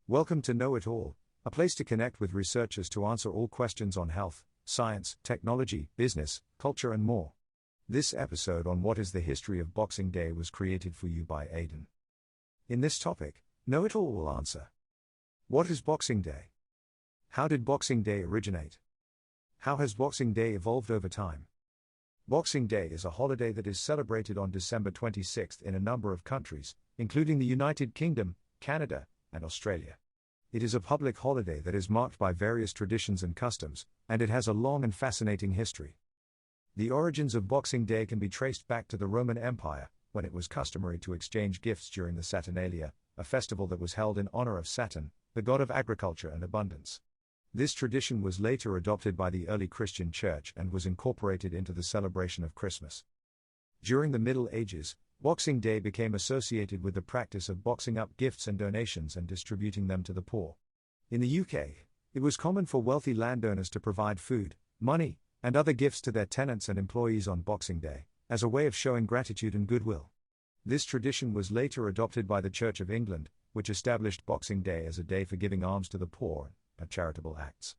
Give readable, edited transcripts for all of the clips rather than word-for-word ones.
Welcome to Know It All, a place to connect with researchers to answer all questions on health, science, technology, business, culture, and more. This episode on what is the history of Boxing Day was created for you by Aidan. In this topic, Know It All will answer: what is Boxing Day? How did Boxing Day originate? How has Boxing Day evolved over time? Boxing Day is a holiday that is celebrated on December 26th in a number of countries, including the United Kingdom, Canada, and Australia. It is a public holiday that is marked by various traditions and customs, and it has a long and fascinating history. The origins of Boxing Day can be traced back to the Roman Empire, when it was customary to exchange gifts during the Saturnalia, a festival that was held in honor of Saturn, the god of agriculture and abundance. This tradition was later adopted by the early Christian Church and was incorporated into the celebration of Christmas. During the Middle Ages, Boxing Day became associated with the practice of boxing up gifts and donations and distributing them to the poor. In the UK, it was common for wealthy landowners to provide food, money, and other gifts to their tenants and employees on Boxing Day, as a way of showing gratitude and goodwill. This tradition was later adopted by the Church of England, which established Boxing Day as a day for giving alms to the poor and charitable acts.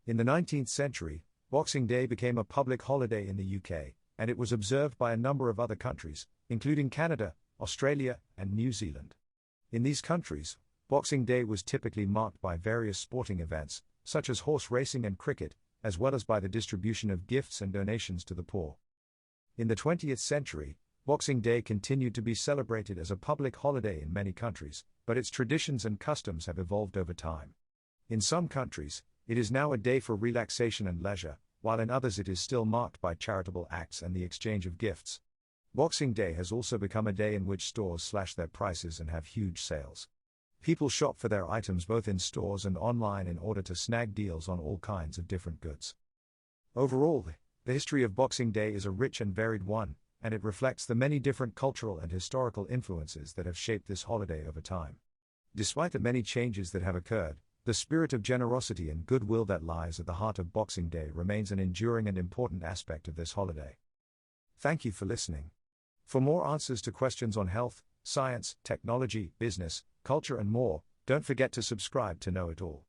In the 19th century, Boxing Day became a public holiday in the UK, and it was observed by a number of other countries, including Canada, Australia, and New Zealand. In these countries, Boxing Day was typically marked by various sporting events, such as horse racing and cricket, as well as by the distribution of gifts and donations to the poor. In the 20th century, Boxing Day continued to be celebrated as a public holiday in many countries, but its traditions and customs have evolved over time. In some countries, it is now a day for relaxation and leisure, while in others it is still marked by charitable acts and the exchange of gifts. Boxing Day has also become a day in which stores slash their prices and have huge sales. People shop for their items both in stores and online in order to snag deals on all kinds of different goods. Overall, the history of Boxing Day is a rich and varied one, and it reflects the many different cultural and historical influences that have shaped this holiday over time. Despite the many changes that have occurred, the spirit of generosity and goodwill that lies at the heart of Boxing Day remains an enduring and important aspect of this holiday. Thank you for listening. For more answers to questions on health, science, technology, business, culture, and more, don't forget to subscribe to Know It All.